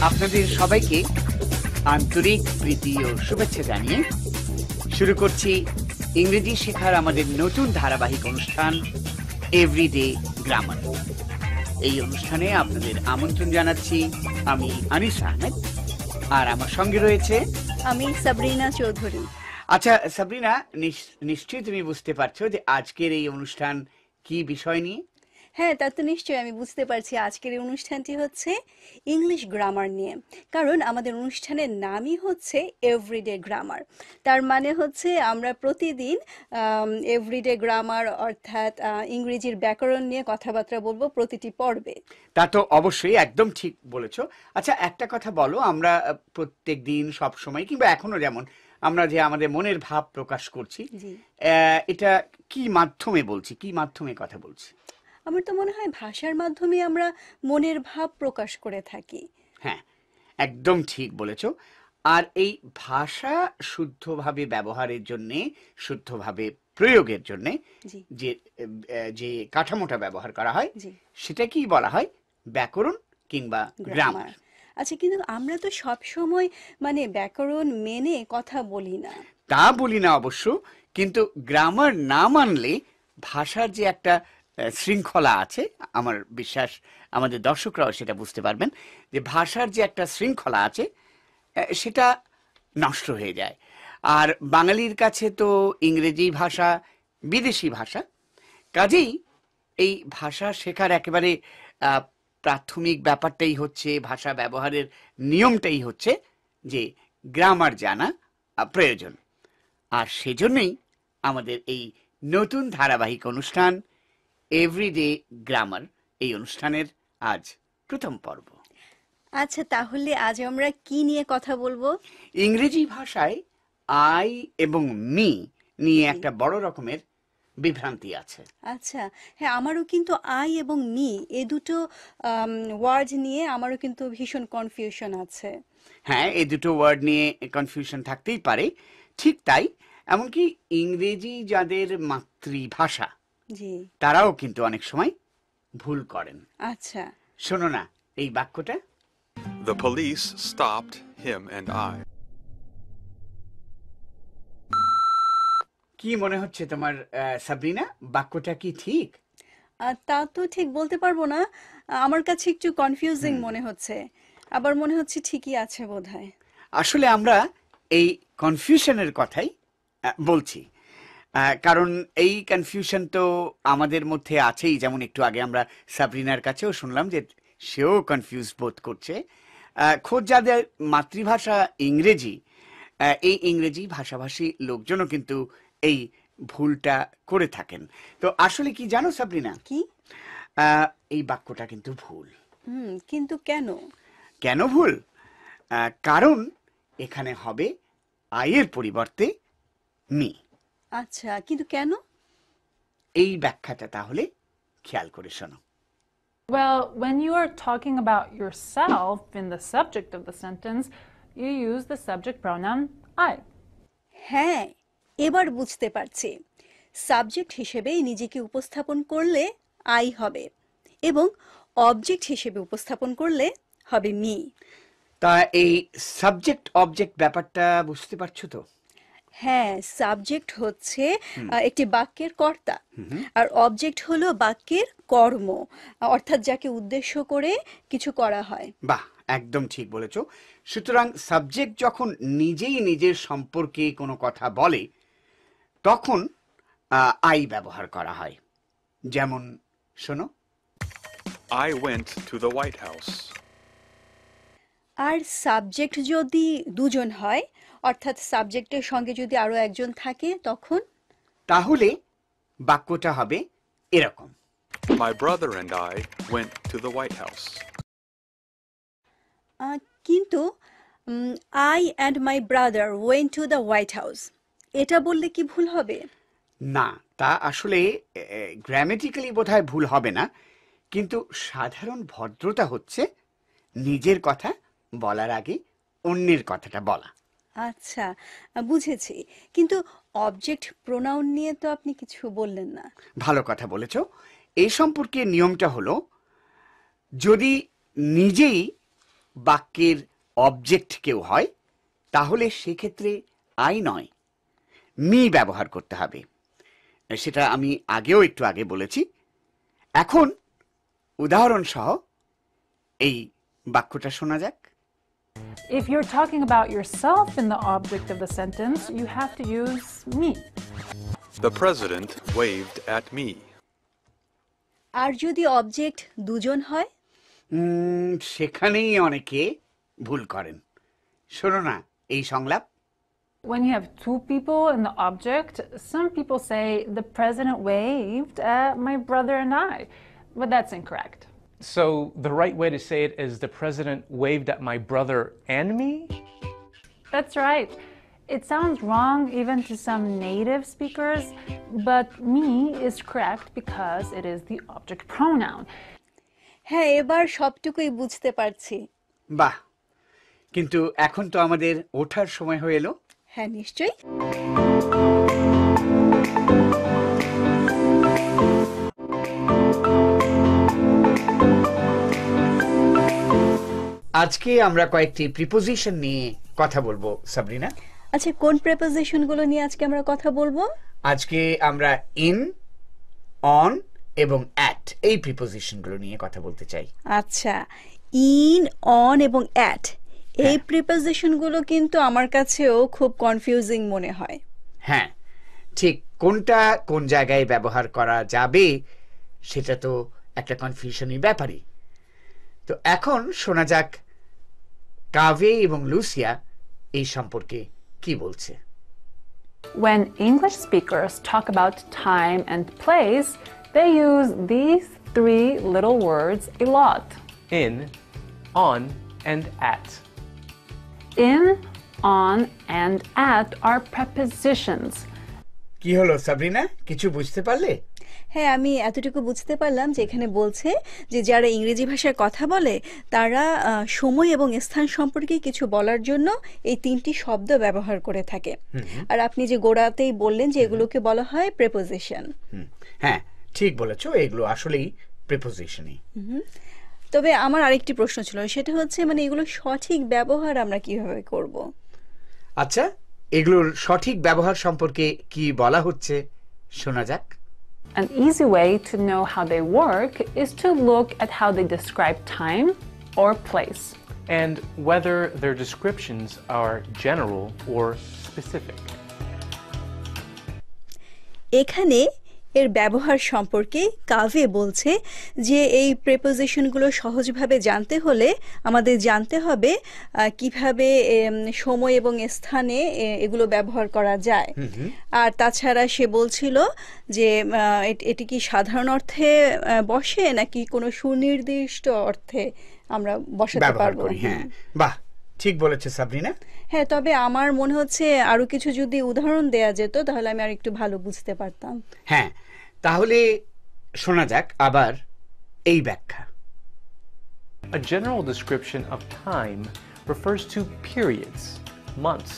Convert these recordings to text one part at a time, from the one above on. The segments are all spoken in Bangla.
আপনাদের সবাইকে আন্তরিক প্রীতি ও শুভেচ্ছা জানিয়ে শুরু করছি ইংরেজি শেখার আমাদের নতুন ধারাবাহিক অনুষ্ঠান এভরিডে গ্রামার। এই অনুষ্ঠানে আপনাদের আমন্ত্রণ জানাচ্ছি আমি আনিস আহমেদ, আর আমার সঙ্গে রয়েছে আমি সাবরিনা চৌধুরী। আচ্ছা সাবরিনা, নিশ্চয়ই তুমি বুঝতে পারছো যে আজকের এই অনুষ্ঠান কি বিষয় নিয়ে? হ্যাঁ, তা তো নিশ্চয়ই আমি বুঝতে পারছি। আজকের এই অনুষ্ঠানটি হচ্ছে ইংলিশ গ্রামার নিয়ে, কারণ আমাদের অনুষ্ঠানের নামই হচ্ছে এভরিডে গ্রামার। তার মানে হচ্ছে আমরা প্রতিদিন এভরিডে গ্রামার অর্থাৎ ইংরেজির ব্যাকরণ নিয়ে কথাবার্তা বলবো প্রতিটি পর্বে। তা তো অবশ্যই, একদম ঠিক বলেছো। আচ্ছা একটা কথা বলো, আমরা প্রত্যেক দিন সব সময় কিংবা এখনো যেমন আমরা যে আমাদের মনের ভাব প্রকাশ করছি, এটা কি মাধ্যমে বলছি, কি মাধ্যমে কথা বলছি? আমার তো মনে হয় ভাষার মাধ্যমে আমরা মনের ভাব প্রকাশ করে থাকি। হ্যাঁ, একদম ঠিক বলেছো। আর এই ভাষা শুদ্ধভাবে ব্যবহারের জন্যে, শুদ্ধভাবে প্রয়োগের জন্যে যে যে কাঠামোটা ব্যবহার করা হয় সেটা কি বলা হয়? ব্যাকরণ কিংবা গ্রামার। আচ্ছা, কিন্তু আমরা তো সব সময় মানে ব্যাকরণ মেনে কথা বলি না। তা বলি না অবশ্য, কিন্তু গ্রামার না মানলে ভাষার যে একটা শৃঙ্খলা আছে, আমার বিশ্বাস আমাদের দর্শকরাও সেটা বুঝতে পারবেন যে ভাষার যে একটা শৃঙ্খলা আছে সেটা নষ্ট হয়ে যায়। আর বাঙালির কাছে তো ইংরেজি ভাষা বিদেশি ভাষা, কাজেই এই ভাষা শেখার একেবারে প্রাথমিক ব্যাপারটাই হচ্ছে, ভাষা ব্যবহারের নিয়মটাই হচ্ছে যে গ্রামার জানা প্রয়োজন। আর সেজন্যই আমাদের এই নতুন ধারাবাহিক অনুষ্ঠান এভরিডে গ্রামার, এই অনুষ্ঠানের আজ প্রথম পর্ব। আচ্ছা, তাহলে আজ আমরা কি নিয়ে কথা বলবো? ইংরেজি ভাষায় আই এবং মি নিয়ে একটা বড় রকমের বিভ্রান্তি আছে। আচ্ছা, হ্যাঁ, আমারও কিন্তু আই এবং মি এ দুটো ওয়ার্ড নিয়ে আমারও কিন্তু ভীষণ কনফিউশন আছে। হ্যাঁ, এই দুটো ওয়ার্ড নিয়ে কনফিউশন থাকতেই পারে, ঠিক তাই। এমনকি ইংরেজি যাদের মাতৃভাষা তারাও কিন্তু অনেক সময় ভুল করেন। আচ্ছা, শোনো না এই বাক্যটা। The police stopped him and I. কি মনে হচ্ছে তোমার সাবরিনা, বাক্যটা কি ঠিক? তা তো ঠিক বলতে পারবো না, আমার কাছে একটু কনফিউজিং মনে হচ্ছে, আবার মনে হচ্ছে ঠিকই আছে বোধহয়। আসলে আমরা এই কনফিউশনের কথাই বলছি, কারণ এই কনফিউশন তো আমাদের মধ্যে আছেই। যেমন একটু আগে আমরা সাবরিনার কাছেও শুনলাম যে সেও কনফিউজ বোধ করছে। খোদ যাদের মাতৃভাষা ইংরেজি, এই ইংরেজি ভাষাভাষী লোকজনও কিন্তু এই ভুলটা করে থাকেন। তো আসলে কি জানো সাবরিনা, কি এই বাক্যটা কিন্তু ভুল। কিন্তু কেন? কেন ভুল? কারণ এখানে হবে আয়ের পরিবর্তে মি। আচ্ছা, কিন্তু কেন? এই ব্যাখ্যাটা তাহলে খেয়াল করে শোনো। Well, when you are talking about yourself in the subject of the sentence, you use the subject pronoun I. হ্যাঁ, এবার বুঝতে পারছি। সাবজেক্ট হিসেবে নিজেকে উপস্থাপন করলে আই হবে এবং অবজেক্ট হিসেবে উপস্থাপন করলে হবে মি। তা এই সাবজেক্ট অবজেক্ট ব্যাপারটা বুঝতে পারছো তো? হ্যাঁ, সাবজেক্ট হচ্ছে একটি বাক্যের কর্তা, আর অবজেক্ট হলো বাক্যের কর্ম, অর্থাৎ যাকে উদ্দেশ্য করে কিছু করা হয়। বাহ, একদম ঠিক বলেছো। সুতরাং সাবজেক্ট যখন নিজেই নিজের সম্পর্কে কোনো কথা বলে তখন আই ব্যবহার করা হয়। যেমন শোনো, I went to the White House. আর সাবজেক্ট যদি দুজন হয়, অর্থাৎ সাবজেক্টের সঙ্গে যদি আরো একজন থাকে, তখন তাহলে বাক্যটা হবে এরকম: My brother and I went to the White House. কিন্তু I and my brother went to the white house, এটা বললে কি ভুল হবে? না, তা আসলে গ্রামেটিক্যালি বোধহয় ভুল হবে না, কিন্তু সাধারণ ভদ্রতা হচ্ছে নিজের কথা বলার আগে অন্যের কথাটা বলা। আচ্ছা, বুঝেছি, কিন্তু অবজেক্ট প্রোনাউন নিয়ে তো আপনি কিছু বললেন না। ভালো কথা বলেছো। এই সম্পর্কে নিয়মটা হলো, যদি নিজেই বাক্যের অবজেক্ট কেউ হয়, তাহলে সেক্ষেত্রে আই নয়, মি ব্যবহার করতে হবে। সেটা আমি একটু আগে বলেছি। এখন উদাহরণ সহ এই বাক্যটা শোনা যাক। If you're talking about yourself in the object of the sentence, you have to use me. The president waved at me. আর যদি অবজেক্ট দুজন হয়? সেখানেই অনেকে ভুল করেন। শোনো না এই সংলাপ। When you have two people in the object, some people say the president waved at my brother and I, but that's incorrect. So the right way to say it is the president waved at my brother and me? That's right. It sounds wrong even to some native speakers, but me is correct because it is the object pronoun. হ্যাঁ, এবার সবটুকুই বুঝতে পারছি। বাহ, কিন্তু এখন তো আমাদের ওঠার সময় হয়ে এলো। হ্যাঁ, নিশ্চয়ই। আজকে আমরা কয়েকটি প্রিপোজিশন নিয়ে কথা বলবো সাবরিনা। আচ্ছা, কোন প্রেপোজিশনগুলো নিয়ে আজকে আমরা কথা বলবো? আজকে আমরা ইন, অন এবং অ্যাট এই প্রিপোজিশনগুলো নিয়ে কথা বলতে চাই। আচ্ছা, ইন, অন এবং অ্যাট এই প্রিপোজিশনগুলো কিন্তু আমার কাছেও খুব কনফিউজিং মনে হয়। হ্যাঁ, ঠিক কোনটা কোন জায়গায় ব্যবহার করা যাবে সেটা তো একটা কনফিউশনই ব্যাপারই। তো এখন শোনা যাক কাভে এবং লুসিয়া এই সম্পর্কে কি বলছে। When English speakers talk about time and place, they use these three little words a lot. In, on, and at. In, on, and at are prepositions. কি হলো সাবরিনা, কিছু বুঝতে পারলে? হ্যাঁ, আমি এতটুকু বুঝতে পারলাম যে এখানে বলছে যে যারা ইংরেজি ভাষায় কথা বলে তারা সময় এবং স্থান সম্পর্কে কিছু বলার জন্য এই তিনটি শব্দ ব্যবহার করে থাকে। আর আপনি যে গোড়াতেই বললেন যে এগুলোকে বলা হয় প্রেপোজিশন। হ্যাঁ, ঠিক বলেছো, এগুলো আসলেই প্রিপোজিশনই। তবে আমার আরেকটি প্রশ্ন ছিল, সেটা হচ্ছে মানে এগুলো সঠিক ব্যবহার আমরা কিভাবে করব? আচ্ছা, এগুলোর সঠিক ব্যবহার সম্পর্কে কি বলা হচ্ছে শোনা যাক। An easy way to know how they work is to look at how they describe time or place. And whether their descriptions are general or specific. এখানে এর ব্যবহার সম্পর্কে কাভে বলছে যে এই প্রেপোজিশনগুলো সহজভাবে জানতে হলে আমাদের জানতে হবে কিভাবে সময় এবং স্থানে এগুলো ব্যবহার করা যায়। আর তাছাড়া সে বলছিল যে এটি কি সাধারণ অর্থে বসে নাকি কোনো সুনির্দিষ্ট অর্থে আমরা বসাতে পারবো। হ্যাঁ, বাহ, ঠিক বলেছে সাবরিনা। হ্যাঁ, তবে আমার মনে হচ্ছে আরো কিছু যদি উদাহরণ দেয়া যেত তাহলে আমি আর একটু ভালো বুঝতে পারতাম। হ্যাঁ, তাহলে শোনা যাক আবার এই ব্যাখ্যা। A general description of time refers to periods, months,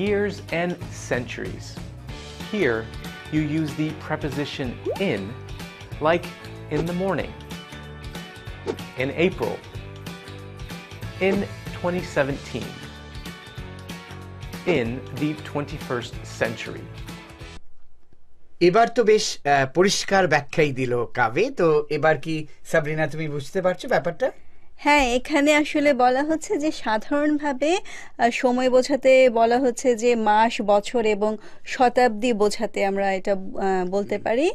years, and centuries. Here, you use the preposition in, like in the morning, in April, in 2017, in the 21st century. এবার তো বেশ পরিষ্কার ব্যাখ্যাই দিল কাভে। তো এবার কি সাবরিনা তুমি বুঝতে পারছো ব্যাপারটা? হ্যাঁ, এখানে আসলে বলা হচ্ছে যে সাধারণভাবে সময় বোঝাতে বলা হচ্ছে যে মাস, বছর এবং শতাব্দী বোঝাতে আমরা এটা বলতে পারি,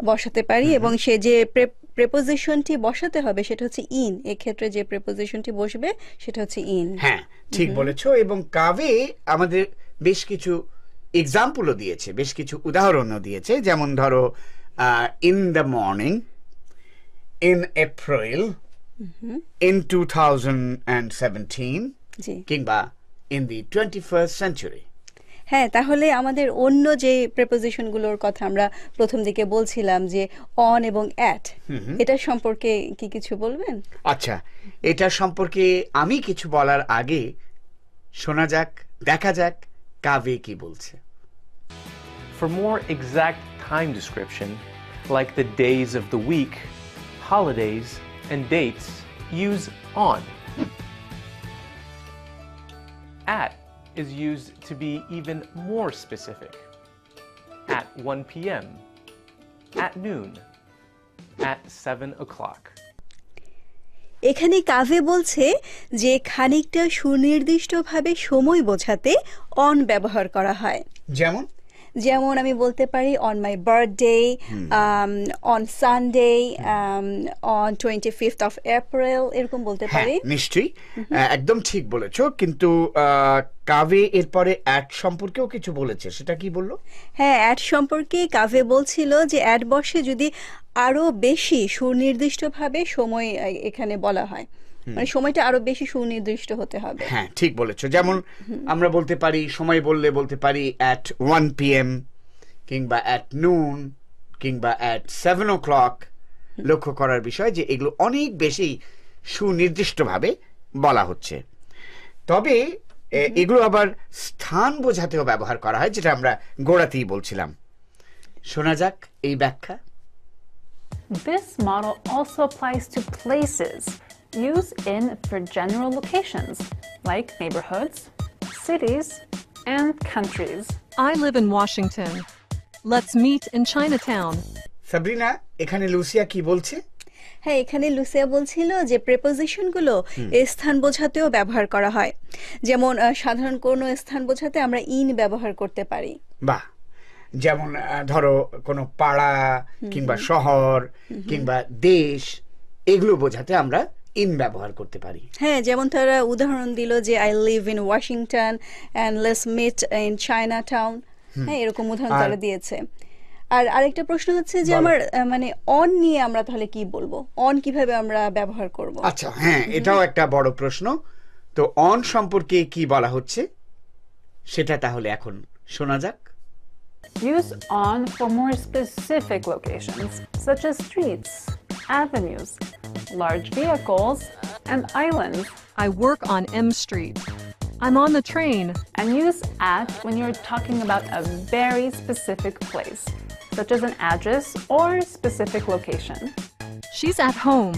বসাতে পারি। এবং সে যে প্রেপোজিশনটি বসাতে হবে সেটা হচ্ছে ইন। এক্ষেত্রে যে প্রেপোজিশনটি বসবে সেটা হচ্ছে ইন। হ্যাঁ, ঠিক বলেছো। এবং কাভে আমাদের বেশ কিছু এক্সাম্পলও দিয়েছে, বেশ কিছু উদাহরণও দিয়েছে। যেমন ধরো in the morning, in April, in 2017 কিংবা in the 21st century। হ্যাঁ, তাহলে আমাদের অন্য যে প্রেপোজিশনগুলোর কথা আমরা প্রথম দিকে বলছিলাম যে অন এবং অ্যাট, এটা সম্পর্কে কি কিছু বলবেন? আচ্ছা, এটা সম্পর্কে আমি কিছু বলার আগে শোনা যাক, দেখা যাক কাভে কি বলছে। For more exact time description, like the days of the week, holidays, and dates, use on. at is used to be even more specific. At 1 p.m., at noon, at 7 o'clock. এখানে কাভে বলছে যে খানিকটা সুনির্দিষ্টভাবে সময় বোঝাতে অন ব্যবহার করা হয়। যেমন যেমন আমি বলতে পারি on my birthday, on Sunday, on 25th of April, এরকম বলতে হ্যাঁ পারি। নিশ্চয়ই একদম ঠিক বলেছো, কিন্তু কাভে এরপরে অ্যাট সম্পর্কেও কিছু বলেছে, সেটা কি বললো? হ্যাঁ, অ্যাড সম্পর্কে কাভে বলছিল যে অ্যাড বসে যদি আরো বেশি সুনির্দিষ্টভাবে সময় এখানে বলা হয়, মানে সময়টা আরো বেশি সুনির্দিষ্ট হতে হবে। হ্যাঁ ঠিক বলেছো। যেমন আমরা বলতে পারি, সময় বললে বলতে পারি অ্যাট 1 p.m. কিংবা অ্যাট নুন কিংবা অ্যাট 7 o'clock। লক্ষ্য করার বিষয় যে এগুলো অনেক বেশি সুনির্দিষ্টভাবে বলা হচ্ছে। তবে এগুলো আবার স্থান বোঝাতেও ব্যবহার করা হয়, যেটা আমরা গোড়াতেই বলছিলাম। শোনা যাক এই ব্যাখ্যা। This model also applies to places used in for general locations like neighborhoods, cities, and countries. I live in Washington. Let's meet in Chinatown. Sabrina, এখানে লুসিয়া কি বলছে? হ্যাঁ, এখানে লুসিয়া বলছিল যে প্রেপোজিশনগুলো স্থান বোঝাতেও ব্যবহার করা হয়। যেমন সাধারণ কোনো স্থান বোঝাতে আমরা ইন ব্যবহার করতে পারি। বাহ, যেমন ধরো কোনো পাড়া কিংবা শহর কিংবা দেশ, এগুলো বোঝাতে আমরা ইন ব্যবহার করতে পারি। হ্যাঁ, যেমন তারা উদাহরণ দিল যে I live in Washington and let's meet in Chinatown. হ্যাঁ, এরকম উদাহরণ তারা দিয়েছে। আর আরেকটা প্রশ্ন হচ্ছে যে আমার মানে অন নিয়ে আমরা তাহলে কি বলবো, অন কিভাবে আমরা ব্যবহার করব? আচ্ছা হ্যাঁ, এটাও একটা বড় প্রশ্ন। তো অন সম্পর্কে কি বলা হচ্ছে সেটা তাহলে এখন শোনা যাক। Use on for more specific locations, such as streets, avenues, large vehicles, and islands. I work on M Street. I'm on the train. And use at when you're talking about a very specific place, such as an address or specific location. She's at home.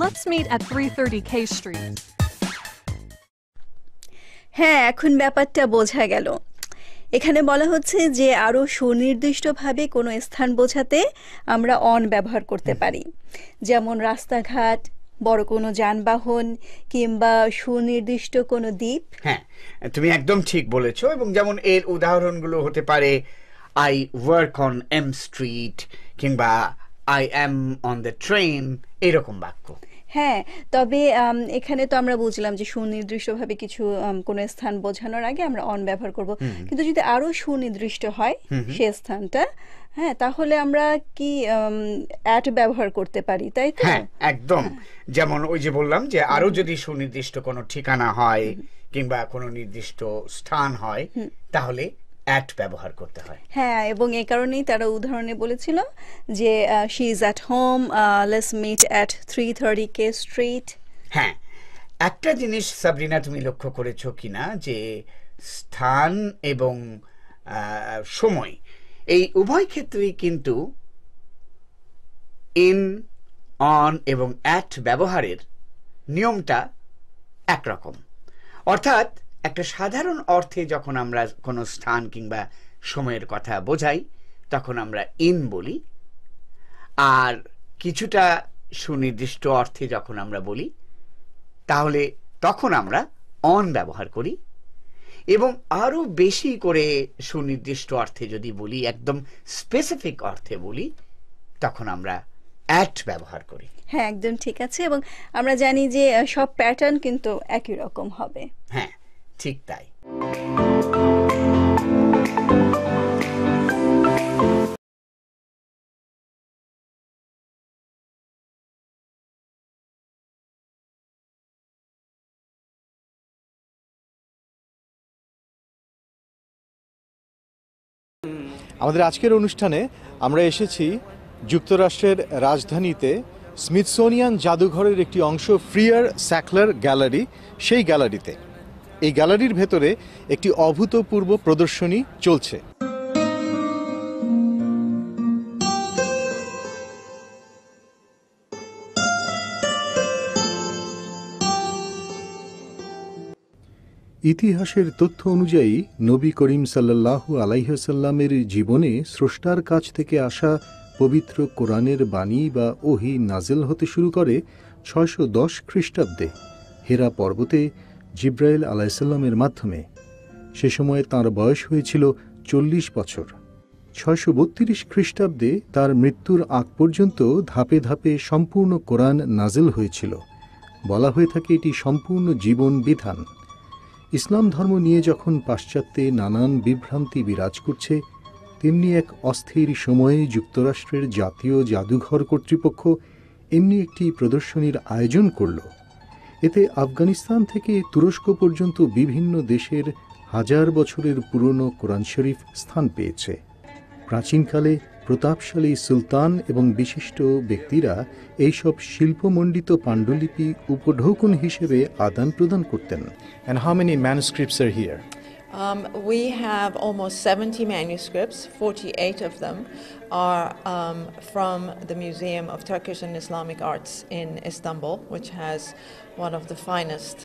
Let's meet at 330 K Street. হ্যাঁ, এখন ব্যাপারটা বোঝা গেল। এখানে বলা হচ্ছে যে আরো সুনির্দিষ্টভাবে কোনো স্থান বোঝাতে আমরা অন ব্যবহার করতে পারি। যেমন রাস্তাঘাট, বড় কোনো যানবাহন কিংবা সুনির্দিষ্ট কোনো দ্বীপ। হ্যাঁ, তুমি একদম ঠিক বলেছো। এবং যেমন এর উদাহরণগুলো হতে পারে I work on M street কিংবা I am on the train, এরকম বাক্য। হ্যাঁ, তবে এখানে তো আমরা বুঝলাম যে সুনির্দিষ্টভাবে কিছু কোনো স্থান বোঝানোর আগে আমরা অন ব্যবহার করব, কিন্তু যদি আরো সুনির্দিষ্ট হয় সে স্থানটা, হ্যাঁ, তাহলে আমরা কি অ্যাট ব্যবহার করতে পারি, তাই তো? হ্যাঁ একদম। যেমন ওই যে বললাম যে আরো যদি সুনির্দিষ্ট কোনো ঠিকানা হয় কিংবা কোনো নির্দিষ্ট স্থান হয়, তাহলে অ্যাট ব্যবহার করতে হয়। হ্যাঁ, এবং এই কারণেই তারা উদাহরণে বলেছিল যে she is at home, let's meet at 330 K street. হ্যাঁ, একটা জিনিস সাবরিনা তুমি লক্ষ্য করেছো কিনা যে স্থান এবং সময় এই উভয় ক্ষেত্রেই কিন্তু ইন, অন এবং অ্যাট ব্যবহারের নিয়মটা একরকম। অর্থাৎ একটা সাধারণ অর্থে যখন আমরা কোনো স্থান কিংবা সময়ের কথা বোঝাই তখন আমরা ইন বলি, আর কিছুটা সুনির্দিষ্ট অর্থে যখন আমরা বলি তাহলে তখন আমরা অন ব্যবহার করি, এবং আরো বেশি করে সুনির্দিষ্ট অর্থে যদি বলি, একদম স্পেসিফিক অর্থে বলি, তখন আমরা অ্যাট ব্যবহার করি। হ্যাঁ, একদম ঠিক আছে। এবং আমরা জানি যে সব প্যাটার্ন কিন্তু একই রকম হবে। হ্যাঁ, ঠিক তাই। আমাদের আজকের অনুষ্ঠানে আমরা এসেছি যুক্তরাষ্ট্রের রাজধানীতে স্মিথসোনিয়ান জাদুঘরের একটি অংশ, ফ্রিয়ার স্যাকলার গ্যালারি, সেই গ্যালারিতে। এই গ্যালারির ভেতরে একটি অভূতপূর্ব প্রদর্শনী চলছে। ইতিহাসের তথ্য অনুযায়ী নবী করিম সাল্লাল্লাহু আলাইহিসাল্লামের জীবনে স্রষ্টার কাছ থেকে আসা পবিত্র কোরআনের বাণী বা ওহী নাজেল হতে শুরু করে 610 খ্রিস্টাব্দে হেরা পর্বতে জিব্রাইল আলাইহিসসালামের মাধ্যমে। সে সময় তাঁর বয়স হয়েছিল 40 বছর। 632 খ্রিস্টাব্দে তার মৃত্যুর আগ পর্যন্ত ধাপে ধাপে সম্পূর্ণ কোরআন নাজেল হয়েছিল। বলা হয়ে থাকে এটি সম্পূর্ণ জীবন বিধান। ইসলাম ধর্ম নিয়ে যখন পাশ্চাত্যে নানান বিভ্রান্তি বিরাজ করছে, তেমনি এক অস্থির সময়ে যুক্তরাষ্ট্রের জাতীয় জাদুঘর কর্তৃপক্ষ এমনি একটি প্রদর্শনীর আয়োজন করল। এতে আফগানিস্তান থেকে তুরস্ক পর্যন্ত বিভিন্ন দেশের হাজার বছরের পুরনো কোরআন শরীফ স্থান পেয়েছে। প্রাচীনকালে প্রতাপশালী সুলতান এবং বিশিষ্ট ব্যক্তিরা এইসব শিল্পমণ্ডিত পাণ্ডুলিপি উপঢৌকন হিসেবে আদান প্রদান করতেন। And how many manuscripts are here? We have almost 70 manuscripts. 48 of them are from the Museum of Turkish and Islamic Arts in Istanbul, which has one of the finest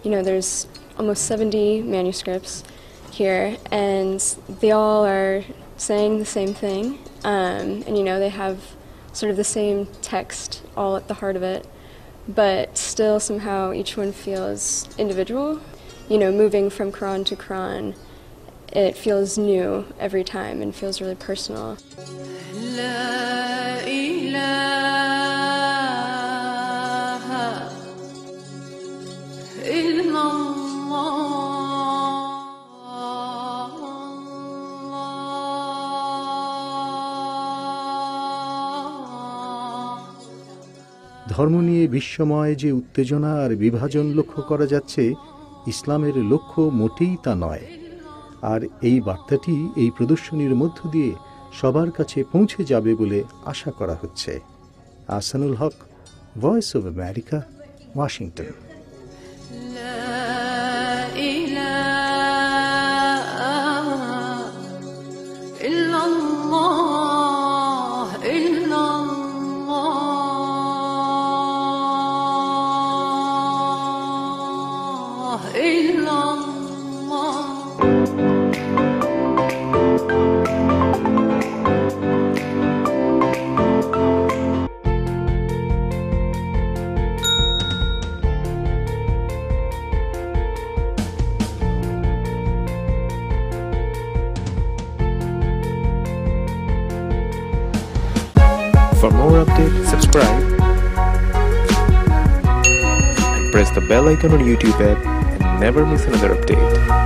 You know, there's almost 70 manuscripts here, and they all are saying the same thing, and you know, they have sort of the same text all at the heart of it, but still somehow each one feels individual. You know, moving from Quran to Quran, it feels new every time and feels really personal. ধর্ম নিয়ে বিশ্বময় যে উত্তেজনা আর বিভাজন লক্ষ্য করা যাচ্ছে, ইসলামের লক্ষ্য মোটেই তা নয়। আর এই বার্তাটি এই প্রদর্শনীর মধ্য দিয়ে সবার কাছে পৌঁছে যাবে বলে আশা করা হচ্ছে। Ahsanul Haque, Voice of America, Washington. For more updates, subscribe and press the bell icon on YouTube app and never miss another update.